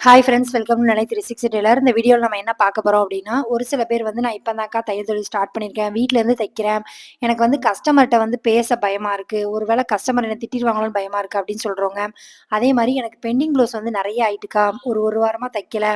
Hi friends welcome to நிலை 360 Taylor. இந்த வீடியோவில் நம்ம என்ன பார்க்க போகிறோம் அப்படின்னா, ஒரு சில பேர் வந்து நான் இப்போ தான்க்கா தையல் தொழில் ஸ்டார்ட் பண்ணியிருக்கேன், வீட்டிலேருந்து தைக்கிறேன், எனக்கு வந்து கஸ்டமர்கிட்ட வந்து பேச பயமாக இருக்குது, ஒருவேளை கஸ்டமர் என்ன திட்டிடுவாங்களோன்னு பயமாக இருக்குது அப்படின்னு சொல்கிறவங்க. அதே மாதிரி எனக்கு பெண்டிங் ப்ளவுஸ் வந்து நிறைய ஆயிட்டுக்கா, ஒரு வாரமாக தைக்கல,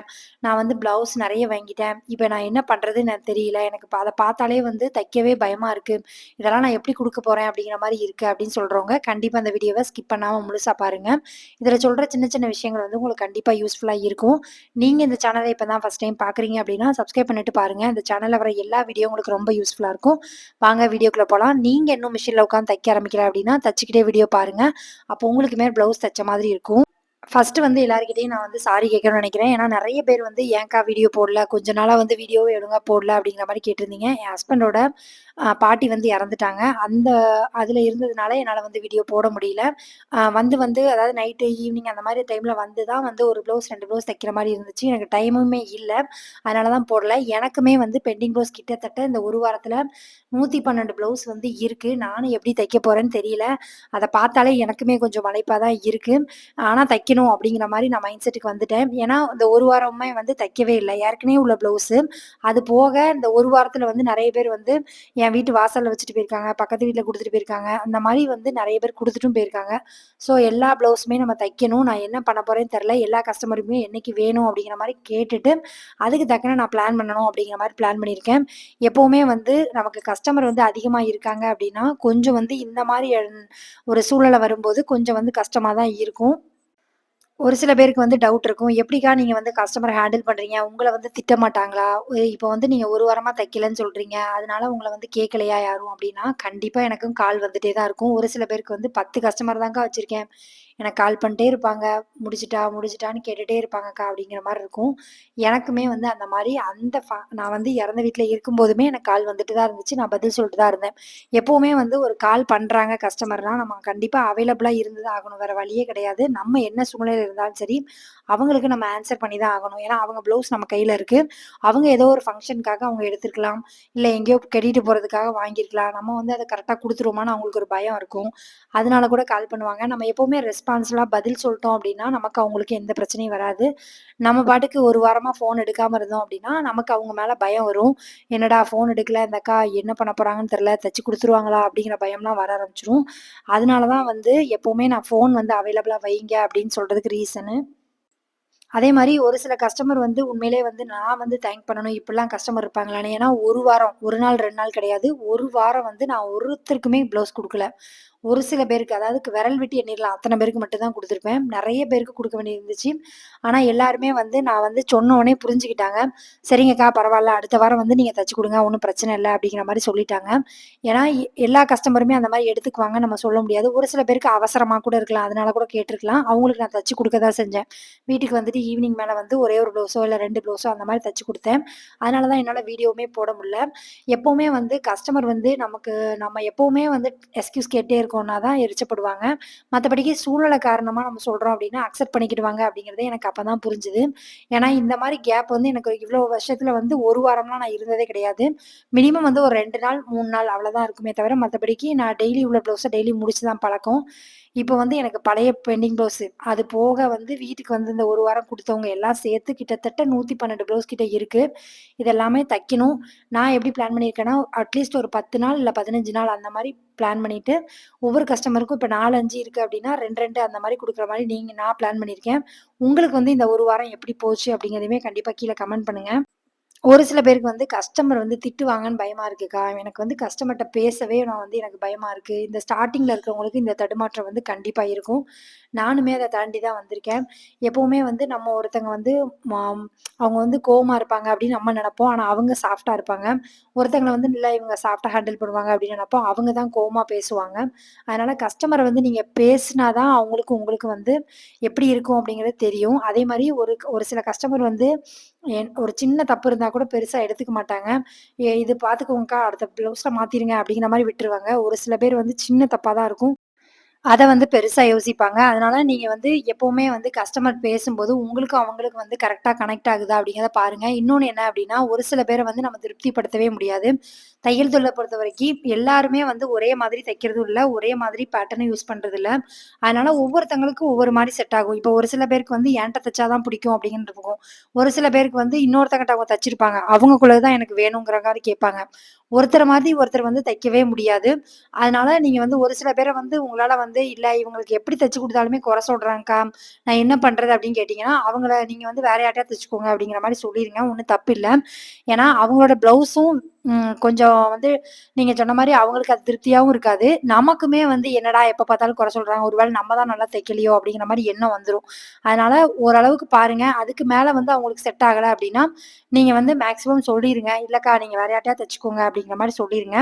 நான் வந்து ப்ளவுஸ் நிறைய வாங்கிட்டேன், இப்போ நான் என்ன பண்ணுறதுன்னு எனக்கு தெரியல, எனக்கு அதை பார்த்தாலே வந்து தைக்கவே பயமாக இருக்குது, இதெல்லாம் நான் எப்படி கொடுக்க போகிறேன் அப்படிங்கிற மாதிரி இருக்குது அப்படின்னு சொல்கிறவங்க கண்டிப்பாக அந்த வீடியோவை ஸ்கிப் பண்ணாமல் முழுசாக பாருங்கள். இதில் சொல்கிற சின்ன சின்ன விஷயங்கள் வந்து உங்களுக்கு கண்டிப்பாக யூஸ்ஃபுல்லாக இருக்கும். நீங்க இந்த சேனலை இப்ப தான் ஃபர்ஸ்ட் டைம் பார்க்குறீங்க அப்படின்னா, சப்ஸ்கிரைப் பண்ணிட்டு பாருங்க. இந்த சேனல்ல வர எல்லா வீடியோ உங்களுக்கு ரொம்ப யூஸ்ஃபுல்லா இருக்கும். வாங்க வீடியோக்குள்ள போலாம். நீங்க இன்னும் மிஷின்ல உட்காந்து தைக்க ஆரம்பிக்கல அப்படின்னா, தச்சுக்கிட்டே வீடியோ பாருங்க. அப்போ உங்களுக்குமே ப்ளவுஸ் தச்ச மாதிரி இருக்கும். ஃபர்ஸ்ட்டு வந்து எல்லார்கிட்டயும் நான் வந்து சாரி கேட்கணும்னு நெனைக்கிறேன். ஏன்னா நெறைய பேர் வந்து "ஏன்க்கா வீடியோ போடல? கொஞ்ச நாளா வந்து வீடியோவே ஒழுங்கா போடல." அப்படிங்கிற மாரி கேட்டிருந்தீங்க. என் ஹஸ்பண்டோட பாட்டி வந்து இறந்துட்டாங்க. அதுல இருந்ததுனால என்னால வந்து வீடியோ போட முடியல. வந்து வந்து அதாவது நைட்டு, ஈவினிங் அந்த மாரி டைம்ல வந்து தான் வந்து 1 ப்ளவுஸ், 2 ப்ளவுஸ் தைக்கிற மாரி இருந்துச்சு. எனக்கு டைமுமே இல்ல. அதனால தான் போடல. எனக்குமே வந்து பெண்டிங் ப்ளவுஸ் கிட்டத்தட்ட இந்த 1 வாரத்துல 112 ப்ளவுஸ் வந்து இருக்கு. நானும் எப்படி தைக்க போறேன்னு தெரியல. அத பார்த்தாலே எனக்குமே கொஞ்சம் மலைப்பா தான் இருக்கு. ஆனா தைக்கணும் அப்படிங்கிற மாரி நான் மைண்ட் செட்டுக்கு வந்துட்டேன். ஏன்னா, இந்த 1 வாரமுமே வந்து தைக்கவே இல்ல. ஏற்கனவே உள்ள ப்ளவுஸு. அது போக இந்த 1 வாரத்துல வந்து நெறைய பேர் வந்து என் வீட்டு வாசல்ல வச்சுட்டு போயிருக்காங்க. பக்கத்து வீட்ல குடுத்துட்டு போயிருக்காங்க. அந்த மாரி வந்து நெறைய பேர் குடுத்துட்டும் போயிருக்காங்க. ஸோ, எல்லா ப்ளவுஸுமே நம்ம தைக்கணும். நான் என்ன பண்ண போறேன்னு தெரியல. எல்லா கஸ்டமருக்குமே என்னைக்கு வேணும் அப்படிங்கிற மாரி கேட்டுட்டு, அதுக்கு தக்கன நான் பிளான் பண்ணணும் அப்படிங்கிற மாரி பிளான் பண்ணியிருக்கேன். எப்பவுமே வந்து நமக்கு கஸ்டமர் வந்து அதிகமா இருக்காங்க அப்படின்னா, கொஞ்சம் வந்து இந்த மாரி ஒரு சூழ்நிலை வரும்போது கொஞ்சம் வந்து கஷ்டமா தான் இருக்கும். ஒரு சில பேருக்கு வந்து டவுட் இருக்கும். "எப்படிக்கா நீங்க வந்து கஸ்டமர ஹேண்டில் பண்றீங்க? உங்கள வந்து திட்ட மாட்டாங்களா? இப்போ வந்து நீங்க 1 வாரமா தைக்கலன்னு சொல்றீங்க. அதனால உங்கள வந்து கேட்கலையா யாரும்?" அப்படின்னா, கண்டிப்பா எனக்கும் கால் வந்துட்டே தான் இருக்கும். ஒரு சில பேருக்கு வந்து 10 கஸ்டமர் தான்க்கா வச்சிருக்கேன். எனக்கு கால் பண்ணிட்டே இருப்பாங்க. "முடிச்சுட்டா, முடிச்சுட்டான்னு கேட்டுட்டே இருப்பாங்கக்கா" அப்படிங்கிற மாரி இருக்கும். எனக்குமே வந்து அந்த மாரி நான் வந்து இறந்த வீட்ல இருக்கும்போதுமே எனக்கு கால் வந்துட்டு தான் இருந்துச்சு. நான் பதில் சொல்லிட்டு தான் இருந்தேன். எப்பவுமே வந்து ஒரு கால் பண்றாங்க கஸ்டமர்னா, நம்ம கண்டிப்பா அவைலபிளா இருந்து தான் ஆகணும். வேற வழியே கிடையாது. நம்ம என்ன சூழ்நிலையில இருந்தாலும் சரி, அவங்களுக்கு நம்ம ஆன்சர் பண்ணி தான் ஆகணும். ஏன்னா, அவங்க ப்ளவுஸ் நம்ம கையில இருக்கு. அவங்க ஏதோ ஒரு ஃபங்ஷனுக்காக அவங்க எடுத்திருக்கலாம். இல்ல எங்கேயோ கட்டிட்டு போறதுக்காக வாங்கியிருக்கலாம். நம்ம வந்து அத கரெக்ட்டா குடுத்துருவோமான்னு அவங்களுக்கு ஒரு பயம் இருக்கும். அதனால கூட கால் பண்ணுவாங்க. நம்ம எப்பவுமே ரெஸ்பான்சிபிளா பதில் சொல்ட்டோம் அப்டின்னா, நமக்கு அவங்களுக்கு எந்த பிரச்சனையும் வராது. நம்ம பாட்டுக்கு ஒரு வாரமா ஃபோன் எடுக்காம இருந்தோம் அப்டின்னா, நமக்கு அவங்க மேல பயம் வரும். என்னடா ஃபோன் எடுக்கல, இந்த அக்கா என்ன பண்ண போறாங்கன்னு தெரியல, தச்சு குடுத்துருவாங்களா? அப்டிங்கிற பயம்லாம் வர ஆரம்பிச்சுரும். அதனால தான் வந்து எப்பவுமே நான் ஃபோன் வந்து அவைலபிளா வைங்க அப்டின்னு சொல்றதுக்கு ரீசனு. அதே மாரி ஒரு சில கஸ்டமர் வந்து உண்மையிலேயே வந்து நான் வந்து தேங்க் பண்ணணும். இப்படிலாம் கஸ்டமர் இருப்பாங்களான்னு. ஏன்னா 1 வாரம் 1 நாள் 2 நாள் கிடையாது. 1 வாரம் வந்து நான் ஒருத்தருக்குமே ப்ளவுஸ் குடுக்கல. ஒரு சில பேருக்கு அதாவது விரல் விட்டு எண்ணிறலாம். அத்தன பேருக்கு மட்டும் தான் குடுத்துருப்பேன். நெறைய பேருக்கு குடுக்க வேண்டியது இருந்துச்சு. ஆனா எல்லாருமே வந்து நான் வந்து சொன்ன உடனே புரிஞ்சுக்கிட்டாங்க. "சரிங்கக்கா பரவால்ல. அடுத்த வாரம் வந்து நீங்க தச்சு குடுங்க. ஒண்ணும் பிரச்சனை இல்ல." அப்படிங்கிற மாரி சொல்லிட்டாங்க. ஏன்னா எல்லா கஸ்டமருமே அந்த மாரி எடுத்துக்குவாங்க நம்ம சொல்ல முடியாது. ஒரு சில பேருக்கு அவசரமா கூட இருக்கலாம். அதனால கூட கேட்டுருக்கலாம். அவங்களுக்கு நான் தச்சு குடுக்க தான் செஞ்சேன். வீட்டுக்கு வந்துட்டு ஈவினிங் மேல வந்து ஒரே 1 ப்ளவுஸோ, இல்ல 2 ப்ளவுஸோ அந்த மாரி தச்சு குடுத்தேன். அதனால தான் என்னால வீடியோவுமே போட முடியல. எப்பவுமே வந்து கஸ்டமர் வந்து நம்ம எப்பவுமே வந்து எக்ஸ்கியூஸ் கேட்டே இருக்கோம்னா தான் எரிச்சப்படுவாங்க. மத்தபடிக்கு சூழ்நிலை காரணமா நம்ம சொல்றோம் அப்டின்னா, அக்செப்ட் பண்ணிக்கிடுவாங்க அப்டிங்கிறதே எனக்கு அப்ப தான் புரிஞ்சுது. ஏன்னா இந்த மாரி கேப் வந்து எனக்கு இவ்ளோ வருஷத்துல வந்து 1 வாரம்லாம் நான் இருந்ததே கிடையாது. மினிமம் வந்து ஒரு 2 நாள், 3 நாள் அவ்வளோதான் இருக்குமே தவிர, மத்தபடிக்கு நான் டெய்லி உள்ள ப்ளவுஸ டெய்லி முடிச்சு தான் பழக்கம். இப்ப வந்து எனக்கு பழைய பெண்டிங் ப்ளவுஸு. அது போக வந்து வீட்டுக்கு வந்து இந்த 1 வாரம் குடுத்தவங்க எல்லாம் சேர்த்து கிட்டத்தட்ட 112 ப்ளவுஸ் கிட்ட இருக்கு. இது எல்லாமே தைக்கணும். நான் எப்படி பிளான் பண்ணியிருக்கேன்னா, அட்லீஸ்ட் ஒரு 10 நாள் இல்ல 15 நாள் அந்த மாரி பிளான் பண்ணிட்டு, ஒவ்வொரு கஸ்டமருக்கும் இப்ப 4, 5 இருக்கு அப்படின்னா 2, 2 அந்த மாரி குடுக்குற மாரி நான் பிளான் பண்ணியிருக்கேன். உங்களுக்கு வந்து இந்த 1 வாரம் எப்படி போச்சு அப்படிங்கிறதையுமே கண்டிப்பா கீழ கமெண்ட் பண்ணுங்க. ஒரு சில பேருக்கு வந்து கஸ்டமர் வந்து திட்டுவாங்கன்னு பயமா இருக்குக்கா. எனக்கு வந்து கஸ்டமர்ட்ட பேசவே நான் வந்து எனக்கு பயமா இருக்கு. இந்த ஸ்டார்ட்டிங்ல இருக்கிறவங்களுக்கு இந்த தடுமாற்றம் வந்து கண்டிப்பா இருக்கும். நானுமே அத தாண்டி தான் வந்திருக்கேன். எப்பவுமே வந்து நம்ம ஒருத்தங்க வந்து மாம் அவங்க வந்து கோவமா இருப்பாங்க அப்படின்னு நம்ம நெனைப்போம். ஆனா அவங்க சாஃப்ட்டா இருப்பாங்க. ஒருத்தங்கள வந்து இல்ல இவங்க சாஃப்ட்டா ஹேண்டில் பண்ணுவாங்க அப்படின்னு நெனைப்போம். அவங்க தான் கோவமா பேசுவாங்க. அதனால கஸ்டமர வந்து நீங்க பேசினா தான் அவங்களுக்கு உங்களுக்கு வந்து எப்படி இருக்கும் அப்படிங்கிறது தெரியும். அதே மாரி ஒரு ஒரு சில கஸ்டமர் வந்து ஒரு சின்ன தப்பு இருந்தா கூட பெருசா எடுத்துக்க மாட்டாங்க. இது பார்த்துக்கோங்கக்கா, அடுத்த ப்ளவுஸ்ல மாத்திருங்க அப்படிங்கிற மாரி விட்டுருவாங்க. ஒரு சில பேர் வந்து சின்ன தப்பா தான் இருக்கும். அத வந்து பெருசா யோசிப்பாங்க. அதனால நீங்க வந்து எப்பவுமே வந்து கஸ்டமர் பேசும்போது, உங்களுக்கும் அவங்களுக்கும் வந்து கரெக்ட்டா கனெக்ட் ஆகுதா அப்படிங்கிறத பாருங்க. இன்னொன்னு என்ன அப்படின்னா, ஒரு சில பேர வந்து நம்ம திருப்திப்படுத்தவே முடியாது. தையல் தொழில பொறுத்தவரைக்கும் எல்லாருமே வந்து ஒரே மாதிரி தைக்கிறதும் இல்ல, ஒரே மாதிரி பேட்டர்னும் யூஸ் பண்றது இல்ல. அதனால ஒவ்வொருத்தவங்களுக்கும் ஒவ்வொரு மாரி செட் ஆகும். இப்போ ஒரு சில பேருக்கு வந்து என்ட்ட தச்சா தான் பிடிக்கும் அப்படிங்கிறது இருக்கும். ஒரு சில பேருக்கு வந்து இன்னொருத்தங்கிட்ட அவங்க தச்சிருப்பாங்க. அவங்கக்குள்ளது தான் எனக்கு வேணுங்கிற மாரி கேட்பாங்க. ஒருத்தர மாதிரி ஒருத்தர் வந்து தைக்கவே முடியாது. அதனால நீங்க வந்து ஒரு சில பேர வந்து உங்களால வந்து, "இல்ல இவங்களுக்கு எப்படி தச்சு குடுத்தாலுமே குறை சொல்றாங்கக்கா. நான் என்ன பண்றது?" அப்படின்னு கேட்டீங்கன்னா, அவங்கள நீங்க வந்து வேற யார்ட்டயாவது தச்சுக்கோங்க அப்படிங்கிற மாரி சொல்லிருங்க. ஒண்ணும் தப்பில்ல. ஏன்னா அவங்களோட ப்ளவுஸும் கொஞ்சம் வந்து நீங்க சொன்ன மாரி அவங்களுக்கு அது திருப்தியாவும் இருக்காது. நமக்குமே வந்து என்னடா எப்ப பார்த்தாலும் குறை சொல்றாங்க. ஒரு வேள நம்ம தான் நல்லா தைக்கலையோ அப்படிங்கிற மாரி எண்ணம் வந்துரும். அதனால ஓரளவுக்கு பாருங்க. அதுக்கு மேல வந்து அவங்களுக்கு செட் ஆகல அப்படின்னா, நீங்க வந்து மேக்ஸிமம் சொல்லிருங்க. "இல்லக்கா நீங்க வேற யார்ட்டயாவது தச்சுக்கோங்க" அப்படிங்கிற மாரி சொல்லிருங்க.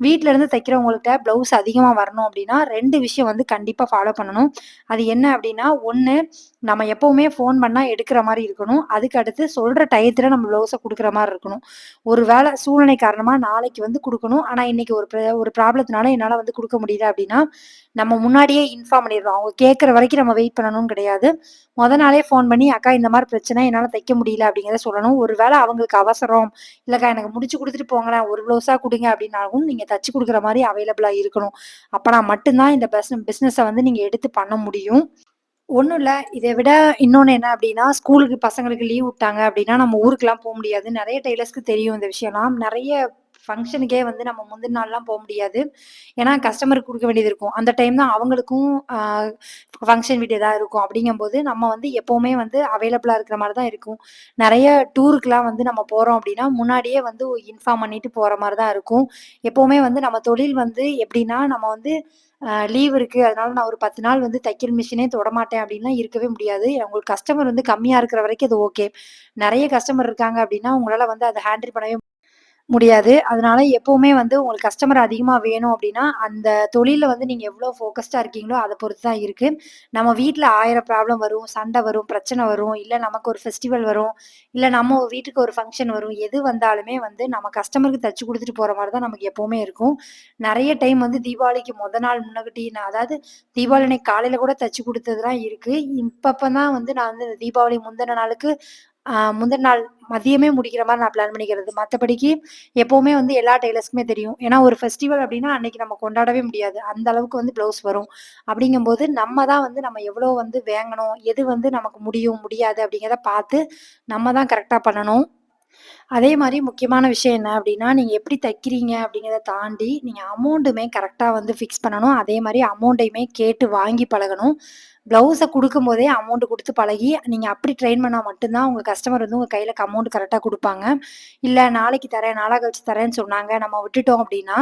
வீட்ல இருந்து தைக்கிறவங்கள்ட்ட ப்ளவுஸ் அதிகமா வரணும் அப்டின்னா, 2 விஷயம் வந்து கண்டிப்பா ஃபாலோ பண்ணணும். அது என்ன அப்டின்னா, 1 நம்ம எப்பவுமே ஃபோன் பண்ணா எடுக்கிற மாரி இருக்கணும். அதுக்கு அடுத்து சொல்ற டயத்துல நம்ம ப்ளவுஸ குடுக்குற மாரி இருக்கணும். ஒரு வேள சூழ்நிலை காரணமா நாளைக்கு வந்து குடுக்கணும். ஆனா, இன்னைக்கு ஒரு ப்ராப்ளத்தினால என்னால வந்து குடுக்க முடியல அப்டின்னா, நம்ம முன்னாடியே இன்ஃபார்ம் பண்ணிருவோம். அவங்க கேட்கிற வரைக்கும் நம்ம வெயிட் பண்ணணும்னு கிடையாது. மொத நாளே ஃபோன் பண்ணி, "அக்கா இந்த மாரி பிரச்சனை என்னால தைக்க முடியல" அப்டிங்கிறத சொல்லணும். ஒரு வேள அவங்களுக்கு அவசரம், "இல்லக்கா எனக்கு முடிச்சு குடுத்துட்டு போங்களேன், ஒரு ப்ளவுஸா குடுங்க" அப்டின்னாலும் நீங்க தச்சு குடுக்குற மாரி அவைலபிளா இருக்கணும். அப்பனா மட்டும் தான் இந்த பிசினஸ வந்து நீங்க எடுத்து பண்ண முடியும். ஒண்ணும் இல்ல. இத விட இன்னொன்னு என்ன அப்டின்னா, ஸ்கூலுக்கு பசங்களுக்கு லீவ் விட்டாங்க அப்டின்னா, நம்ம ஊருக்குலாம் முடியாது. நெறைய டெய்லர்ஸ்க்கு தெரியும் இந்த விஷயம்லாம். நெறைய ஃபங்ஷனுக்கே வந்து நம்ம முந்தின நாள்லாம் முடியாது. ஏன்னா, கஸ்டமருக்கு குடுக்க வேண்டியது இருக்கும். அந்த டைம் தான் அவங்களுக்கும் ஃபங்ஷன் வீடு ஏதாவது இருக்கும். அப்படிங்கும்போது, நம்ம வந்து எப்பவுமே வந்து அவைலபிளா இருக்கிற மாரி தான் இருக்கும். நெறைய டூருக்குலாம் வந்து நம்ம போறோம் அப்படின்னா, முன்னாடியே வந்து இன்ஃபார்ம் பண்ணிட்டு போற மாரி தான் இருக்கும். எப்பவுமே வந்து நம்ம தொழில் வந்து எப்படின்னா, நம்ம வந்து லீவ் இருக்கு. அதனால நான் ஒரு 10 நாள் வந்து தையல் மிஷினே தொடமாட்டேன் அப்படின்லாம் இருக்கவே முடியாது. உங்களுக்கு கஸ்டமர் வந்து கம்மியா இருக்கிற வரைக்கும் அது ஓகே. நெறைய கஸ்டமர் இருக்காங்க அப்படின்னா, உங்களால வந்து அத ஹேண்டில் பண்ணவே முடியாது. அதனால எப்பவுமே வந்து உங்களுக்கு கஸ்டமர் அதிகமா வேணும் அப்டின்னா, அந்த தொழில்ல வந்து நீங்க எவ்ளோ ஃபோகஸ்டா இருக்கீங்களோ, அத பொறுத்து தான் இருக்கு. நம்ம வீட்ல 1000 ப்ராப்ளம் வரும், சண்ட வரும், பிரச்சனை வரும், இல்ல நமக்கு ஒரு ஃபெஸ்டிவல் வரும், இல்ல நம்ம வீட்டுக்கு ஒரு ஃபங்ஷன் வரும். எது வந்தாலுமே வந்து நம்ம கஸ்டமருக்கு தச்சு குடுத்துட்டு போற மாரி தான் நமக்கு எப்பவுமே இருக்கும். நெறைய டைம் வந்து தீபாவளிக்கு மொத நாள் முன்னக்கூட்டி நான் அதாவது தீபாவளி அன்னைக்கு காலையில கூட தச்சு குடுத்ததுலாம் இருக்கு. இப்பப்ப தான் வந்து நான் வந்து இந்த தீபாவளி முந்தின நாளுக்கு முந்தின நாள் மதியமே முடிக்கிற மாரி நான் பிளான் பண்ணிக்கிறது. மத்தபடிக்கு எப்பவுமே வந்து எல்லா டெய்லர்ஸ்க்குமே தெரியும். ஏன்னா ஒரு ஃபெஸ்டிவல் அப்டின்னா, அன்னைக்கு நம்ம கொண்டாடவே முடியாது. அந்த அளவுக்கு வந்து ப்ளவுஸ் வரும். அப்படிங்கும்போது நம்ம தான் வந்து நம்ம எவ்வளோ வந்து வேங்கணும், எது வந்து நமக்கு முடியும், முடியாது அப்படிங்கிறத பார்த்து நம்ம தான் கரெக்ட்டா பண்ணணும். அதே மாரி முக்கியமான விஷயம் என்ன அப்டின்னா, நீங்க எப்படி தைக்கிறீங்க அப்படிங்கிறத தாண்டி, நீங்க அமௌண்டுமே கரெக்ட்டா வந்து ஃபிக்ஸ் பண்ணணும். அதே மாரி அமௌண்டையுமே கேட்டு வாங்கி பழகணும். ப்ளவுஸ குடுக்கும்போதே அமௌண்ட் குடுத்து பழகி, நீங்க அப்படி ட்ரெயின் பண்ணா மட்டும் தான் உங்க கஸ்டமர் வந்து உங்க கையில அமௌண்ட் கரெக்ட்டா குடுப்பாங்க. இல்ல நாளைக்கு தரேன், நாளா கழிச்சு தரேன்னு சொன்னாங்க, நம்ம விட்டுட்டோம் அப்படின்னா,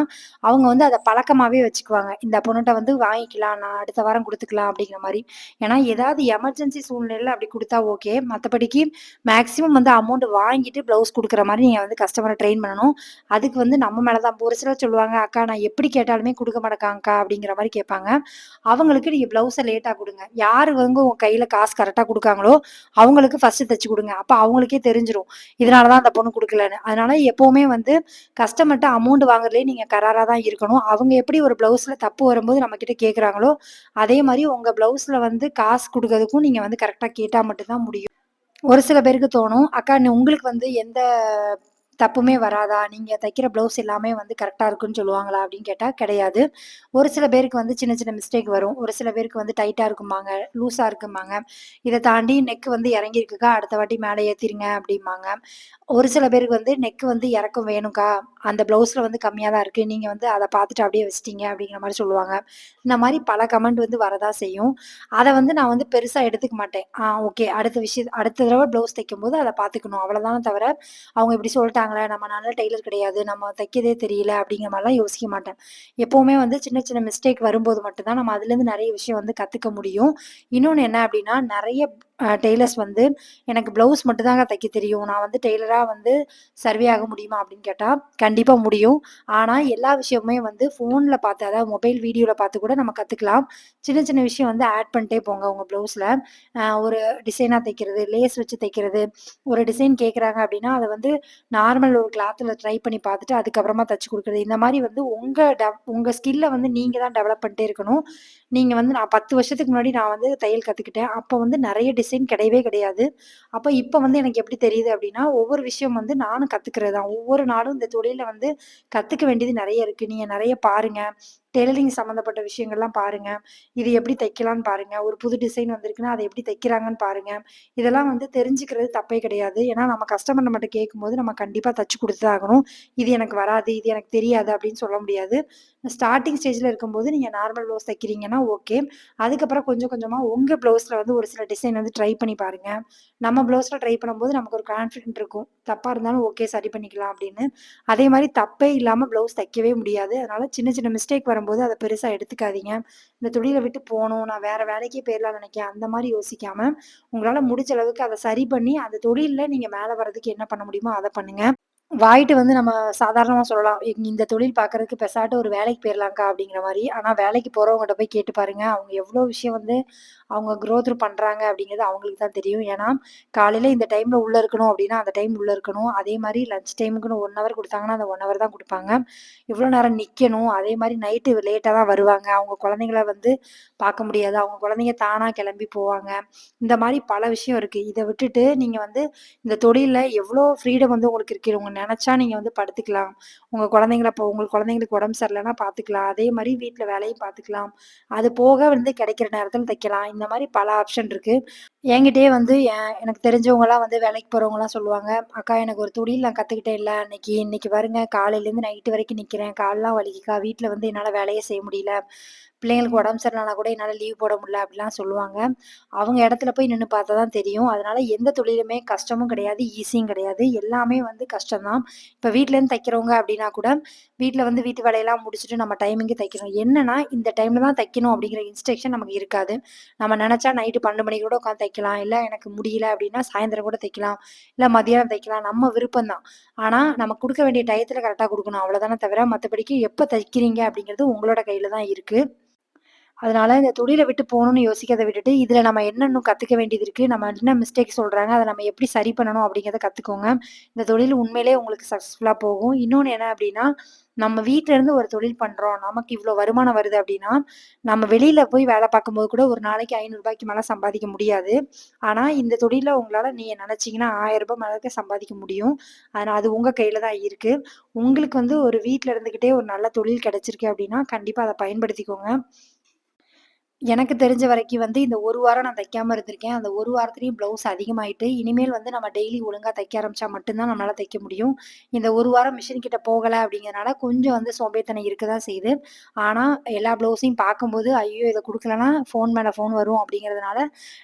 அவங்க வந்து அத பழக்கமாவே வச்சுக்குவாங்க. இந்த பொண்ணுட்ட வந்து வாங்கிக்கலாம், நான் அடுத்த வாரம் குடுத்துக்கலாம் அப்படிங்கிற மாரி. ஏன்னா, ஏதாவது எமர்ஜென்சி சூழ்நிலையில அப்படி குடுத்தா ஓகே. மத்தபடிக்கு மேக்ஸிமம் வந்து அமௌண்ட் வாங்கிட்டு ப்ளவுஸ் குடுக்குற மாரி நீங்க வந்து கஸ்டமர ட்ரெயின் பண்ணணும். அதுக்கு வந்து நம்ம மேல தான் ஒரு சிலர் சொல்லுவாங்க, "அக்கா நான் எப்படி கேட்டாலுமே குடுக்க மாட்டேங்காங்கக்கா" அப்படிங்கிற மாரி கேட்பாங்க. அவங்களுக்கு நீங்க ப்ளவுஸ லேட்டா குடுங்க. யாரு வந்து உங்க கையில காசு கரெக்ட்டா குடுக்காங்களோ, அவங்களுக்கு ஃபர்ஸ்ட்டு தச்சு குடுங்க. அப்ப அவங்களுக்கே தெரிஞ்சிரும். இதனால தான் அந்த பொண்ணு குடுக்கலன்னு. அதனால எப்பவுமே வந்து கஸ்டமர்ட்ட அமௌண்ட் வாங்குறதுலயே நீங்க கராரா தான் இருக்கணும். அவங்க எப்படி ஒரு ப்ளவுஸ்ல தப்பு வரும்போது நம்மகிட்ட கேட்கறாங்களோ, அதே மாரி உங்க ப்ளவுஸ்ல வந்து காசு குடுக்கறதுக்கும் நீங்க வந்து கரெக்ட்டா கேட்டா மட்டும் தான் முடியும். ஒரு சில பேருக்கு தோணும், "அக்கா உங்களுக்கு வந்து எந்த தப்புமே வராதா? நீங்க தைக்கிற ப்ளவுஸ் எல்லாமே வந்து கரெக்ட்டா இருக்குன்னு சொல்லுவாங்களா?" அப்படின்னு கேட்டா, கிடையாது. ஒரு சில பேருக்கு வந்து சின்ன சின்ன மிஸ்டேக் வரும். ஒரு சில பேருக்கு வந்து டைட்டா இருக்கும்பாங்க, லூஸா இருக்கும்பாங்க. இத தாண்டி நெக் வந்து இறங்கியிருக்குக்கா, அடுத்த வாட்டி மேல ஏத்திருங்க அப்படிம்பாங்க. ஒரு சில பேருக்கு வந்து நெக் வந்து இறக்கம் வேணும்க்கா, அந்த ப்ளவுஸ்ல வந்து கம்மியா தான் இருக்கு. நீங்க வந்து அத பார்த்துட்டு அப்படியே வச்சுட்டீங்க அப்படிங்கிற மாரி சொல்லுவாங்க. இந்த மாரி பல கமெண்ட் வந்து வரதான் செய்யும். அத வந்து நான் வந்து பெருசா எடுத்துக்க மாட்டேன். ஓகே. அடுத்த தடவ ப்ளவுஸ் தைக்கும்போது அத பார்த்துக்கணும். அவ்வளதான தவிர, அவங்க இப்படி சொல்ட்டாங்களே, நம்ம நல்ல டெய்லர் கிடையாது. நம்ம தைக்கிறதே தெரியல அப்படிங்கிற மாரிலாம் யோசிக்க மாட்டேன். எப்பவுமே வந்து சின்ன சின்ன மிஸ்டேக் வரும்போது மட்டும் தான் நம்ம அதுலேருந்து நெறைய விஷயம் வந்து கத்துக்க முடியும். இன்னொன்னு என்ன அப்படின்னா, நெறைய டெய்லர்ஸ் வந்து எனக்கு ப்ளவுஸ் மட்டும் தாங்க தைக்க தெரியும். நான் வந்து டெய்லரா வந்து சர்வே ஆக முடியுமா அப்படின்னு கேட்டா, கண்டிப்பா முடியும். ஆனா எல்லா விஷயமுமே வந்து ஃபோன்ல பார்த்து அதாவது மொபைல் வீடியோல பார்த்து கூட நம்ம கத்துக்கலாம். சின்ன சின்ன விஷயம் வந்து ஆட் பண்ணிட்டே போங்க உங்க ப்ளவுஸ்ல. ஒரு டிசைனா தைக்கிறது, லேஸ் வச்சு தைக்கிறது, ஒரு டிசைன் கேட்குறாங்க அப்படின்னா, அத வந்து நார்மல் ஒரு கிளாத்ல ட்ரை பண்ணி பார்த்துட்டு அதுக்கப்புறமா தச்சு குடுக்குறது. இந்த மாரி வந்து உங்க ஸ்கில்ல வந்து நீங்க தான் டெவலப் பண்ணிட்டே இருக்கணும். நீங்க வந்து நான் 10 வருஷத்துக்கு முன்னாடி நான் வந்து தையல் கத்துக்கிட்டேன். அப்ப வந்து நெறைய டிசைன் கிடையவே கிடையாது. அப்ப இப்ப வந்து எனக்கு எப்படி தெரியுது அப்படின்னா, ஒவ்வொரு விஷயம் வந்து நானும் கத்துக்கிறது தான். ஒவ்வொரு நாளும் இந்த தொழில்ல வந்து கத்துக்க வேண்டியது நெறைய இருக்கு. நீங்க நெறைய பாருங்க. டெய்லரிங் சம்மந்தப்பட்ட விஷயங்கள்லாம் பாருங்க. இது எப்படி தைக்கலான்னு பாருங்க. ஒரு புது டிசைன் வந்திருக்குன்னா, அத எப்படி தைக்கிறாங்கன்னு பாருங்க. இதெல்லாம் வந்து தெரிஞ்சுக்கிறது தப்பே கிடையாது. ஏன்னா நம்ம கஸ்டமர் நம்மட்ட கேட்கும்போது நம்ம கண்டிப்பா தச்சு குடுத்து தான் ஆகணும். இது எனக்கு வராது, இது எனக்கு தெரியாது அப்படின்னு சொல்ல முடியாது. ஸ்டார்ட்டிங் ஸ்டேஜ்ல இருக்கும்போது நீங்க நார்மல் ப்ளவுஸ் தைக்கிறீங்கன்னா ஓகே. அதுக்கப்புறம் கொஞ்சம் கொஞ்சமா உங்க ப்ளவுஸ்ல வந்து ஒரு சில டிசைன் வந்து ட்ரை பண்ணி பாருங்க. நம்ம ப்ளவுஸ்ல ட்ரை பண்ணும்போது நமக்கு ஒரு கான்ஃபிடென்ட் இருக்கும். தப்பா இருந்தாலும் ஓகே சரி பண்ணிக்கலாம் அப்படின்னு. அதே மாரி தப்பே இல்லாம ப்ளவுஸ் தைக்கவே முடியாது. அதனால சின்ன சின்ன மிஸ்டேக் வரும்போது அத பெருசா எடுத்துக்காதீங்க. இந்த தொழில விட்டு போணும், நான் வேற வேலைக்கே போயிரலாம்னு நெனைக்கிறேன். அந்த மாரி யோசிக்காம, உங்களால முடிஞ்ச அளவுக்கு அத சரி பண்ணி, அந்த தொழில்ல நீங்க மேல வர்றதுக்கு என்ன பண்ண முடியுமோ அத பண்ணுங்க. வாய்ட்டு வந்து நம்ம சாதாரணமா சொல்லலாம். இந்த தொழில் பார்க்கறதுக்கு பெசாட்ட ஒரு வேலைக்கு போயிரலாம்க்கா அப்படிங்கிற மாரி. ஆனா வேலைக்கு போறவங்கட்ட போய் கேட்டு பாருங்க. அவங்க எவ்ளோ விஷயம் வந்து அவங்க குரோ த்ரூ பண்றாங்க அப்படிங்கிறது அவங்களுக்கு தான் தெரியும். ஏன்னா, காலையில இந்த டைம்ல உள்ள இருக்கணும் அப்படின்னா, அந்த டைம் உள்ள இருக்கணும். அதே மாரி லஞ்ச் டைமுக்குன்னு 1 ஹவர் குடுத்தாங்கன்னா, அந்த 1 ஹவர் தான் குடுப்பாங்க. இவ்ளோ நேரம் நிக்கணும். அதே மாரி நைட்டு லேட்டா தான் வருவாங்க. அவங்க குழந்தைங்கள வந்து பார்க்க முடியாது. அவங்க குழந்தைங்க தானா கிளம்பி போவாங்க. இந்த மாரி பல விஷயம் இருக்கு. இத விட்டுட்டு நீங்க வந்து இந்த தொழில்ல எவ்ளோ ஃப்ரீடம் வந்து உங்களுக்கு இருக்கு. உங்க நெனச்சா நீங்க வந்து படுத்துக்கலாம். உங்க குழந்தைங்கள இப்போ உங்க குழந்தைங்களுக்கு உடம்பு சரியில்லன்னா பார்த்துக்கலாம். அதே மாரி வீட்ல வேலையும் பார்த்துக்கலாம். அது போக வந்து கிடைக்கிற நேரத்தில தைக்கலாம். இந்த மாரி பல ஆப்ஷன் இருக்கு. என்கிட்டயே வந்து எனக்கு தெரிஞ்சவங்கலாம் வந்து வேலைக்கு போறவங்கலாம் சொல்லுவாங்க, "அக்கா எனக்கு ஒரு தொழில் நான் கத்துக்கிட்டேன்ல இன்னைக்கு பாருங்க காலையிலேருந்து நைட்டு வரைக்கும் நிக்கிறேன். கால்லாம் வலிக்குதுக்கா. வீட்ல வந்து என்னால வேலையே செய்ய முடியல. பிள்ளைங்களுக்கு உடம்பு சரியில்லனா கூட என்னால லீவ் போட முடியல." அப்படிலாம் சொல்லுவாங்க. அவங்க இடத்துல போய் நின்னு பார்த்தா தான் தெரியும். அதனால எந்த தொழிலுமே கஷ்டமும் கிடையாது, ஈஸியும் கிடையாது. எல்லாமே வந்து கஷ்டம் தான். இப்ப வீட்லேருந்து தைக்கிறவங்க அப்படின்னா கூட, வீட்ல வந்து வீட்டு வேலையெல்லாம் முடிச்சுட்டு நம்ம டைமிங்க்கு தைக்கணும். என்னன்னா, இந்த டைம்ல தான் தைக்கணும் அப்படிங்கிற இன்ஸ்ட்ரக்ஷன் நமக்கு இருக்காது. நம்ம நெனச்சா நைட்டு 12 மணிக்கு கூட உட்காந்து தைக்கலாம். இல்ல எனக்கு முடியல அப்படின்னா சாயந்தரம் கூட தைக்கலாம். இல்ல மதியானம் தைக்கலாம். நம்ம விருப்பம் தான். ஆனா, நம்ம குடுக்க வேண்டிய டயத்துல கரெக்ட்டா குடுக்கணும். அவ்வளோதானே தவிர, மத்தபடிக்கு எப்ப தைக்கிறீங்க அப்படிங்கிறது உங்களோட கையில தான் இருக்கு. அதனால இந்த தொழில விட்டு போணும்னு யோசிக்கிறத விட்டுட்டு, இதுல நம்ம என்ன இன்னும் கத்துக்க வேண்டியது இருக்கு? நம்ம என்ன மிஸ்டேக் சொல்றாங்க? அத நம்ம எப்படி சரி பண்ணணும்? அப்படிங்கிறத கத்துக்கோங்க. இந்த தொழில் உண்மையிலேயே உங்களுக்கு சக்சஸ்ஃபுல்லா போகும். இன்னொன்னு என்ன அப்படின்னா, நம்ம வீட்ல இருந்து ஒரு தொழில் பண்றோம். நமக்கு இவ்ளோ வருமானம் வருது அப்படின்னா, நம்ம வெளியில போய் வேல பார்க்கும்போது கூட ஒரு நாளைக்கு ரூ. 500க்கு மேல சம்பாதிக்க முடியாது. ஆனா, இந்த தொழில்ல உங்களால நீங்க நெனச்சீங்கன்னா ரூ. 1000 மேல சம்பாதிக்க முடியும். ஆனா, அது உங்க கையில தான் இருக்கு. உங்களுக்கு வந்து ஒரு வீட்ல இருந்துகிட்டே ஒரு நல்ல தொழில் கிடைச்சிருக்கு அப்படின்னா, கண்டிப்பா அத பயன்படுத்திக்கோங்க. எனக்கு தெரிஞ்ச வரைக்கும் வந்து இந்த 1 வாரம் நான் தைக்காம இருந்திருக்கேன். அந்த 1 வாரத்திலயும் ப்ளவுஸ் அதிகமாயிட்டு, இனிமேல் வந்து நம்ம டெய்லி ஒழுங்கா தைக்க ஆரம்பிச்சா மட்டும் தான் நம்மளால தைக்க முடியும். இந்த 1 வாரம் மிஷின் கிட்ட போகல அப்படிங்கிறனால கொஞ்சம் வந்து சோம்பேறித்தனம் இருக்க தான் செய்யுது. ஆனா, எல்லா ப்ளவுஸையும் பார்க்கும்போது, ஐயோ! இத குடுக்கலன்னா ஃபோன் மேல ஃபோன் வரும் அப்படிங்கிறதுனால,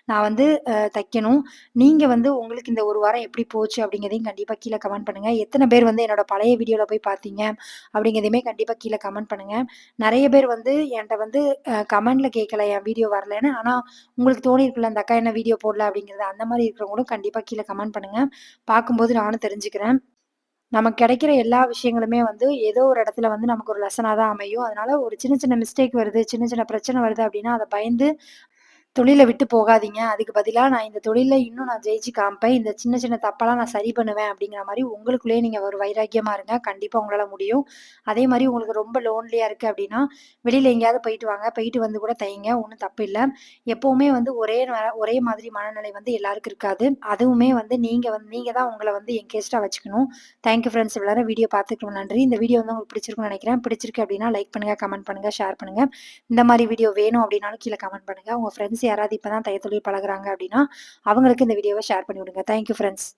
நான் வந்து தைக்கணும். நீங்க வந்து உங்களுக்கு இந்த 1 வாரம் எப்படி போச்சு அப்படிங்கிறதையும் கண்டிப்பா கீழ கமெண்ட் பண்ணுங்க. எத்தன பேர் வந்து என்னோட பழைய வீடியோல போய் பார்த்தீங்க அப்படிங்கிறதையுமே கண்டிப்பா கீழ கமெண்ட் பண்ணுங்க. நெறைய பேர் வந்து என்ட்ட வந்து கமெண்ட்ல கேட்கல என் வீடியோ வரலன்னு. ஆனா, உங்களுக்கு தோணியிருக்குல்ல, இந்த அக்கா என்ன வீடியோ போடல அப்படிங்கிறது. அந்த மாரி இருக்கிறவங்களும் கண்டிப்பா கீழ கமெண்ட் பண்ணுங்க. பார்க்கும்போது நானும் தெரிஞ்சுக்கிறேன். நமக்கு கிடைக்கிற எல்லா விஷயங்களுமே வந்து ஏதோ ஒரு இடத்துல வந்து நமக்கு ஒரு லெசனா தான் அமையும். அதனால ஒரு சின்ன சின்ன மிஸ்டேக் வருது, சின்ன சின்ன பிரச்சனை வருது அப்படின்னா, அத பயந்து தொழில விட்டு போகாதீங்க. அதுக்கு பதிலா நான் இந்த தொழில்ல இன்னும் நான் ஜெயிச்சு காமிப்பேன். இந்த சின்ன சின்ன தப்பெல்லாம் நான் சரி பண்ணுவேன் அப்படிங்கிற மாரி உங்களுக்குள்ளேயே நீங்க ஒரு வைராக்கியமா இருங்க. கண்டிப்பா உங்களால முடியும். அதே மாரி உங்களுக்கு ரொம்ப லோன்லியா இருக்கு அப்படின்னா, வெளியில எங்கேயாவது போயிட்டு வாங்க. போயிட்டு வந்து கூட தைங்க. ஒண்ணும் தப்பு இல்ல. எப்பவுமே வந்து ஒரே மாதிரி மனநிலை வந்து எல்லாருக்கும் இருக்காது. அதுவுமே வந்து நீங்க தான் உங்கள வந்து என்கேஜ்டா வச்சுக்கணும். Thank you friends. இவ்வளோ நேரம் வீடியோ பார்த்துக்கு நன்றி. இந்த வீடியோ வந்து உங்களுக்கு பிடிச்சிருக்கும்னு நெனைக்கிறேன். பிடிச்சிருக்கு அப்படின்னா லைக் பண்ணுங்க, கமெண்ட் பண்ணுங்க, ஷேர் பண்ணுங்க. இந்த மாரி வீடியோ வேணும் அப்டின்னாலும் கீழ கமெண்ட் பண்ணுங்க. உங்க ஃப்ரெண்ட்ஸ் யாராவது இப்ப தான் தையல் தொழில் பழகுறாங்க அப்டின்னா, அவங்களுக்கு இந்த வீடியோவ ஷேர் பண்ணி விடுங்க. Thank you friends.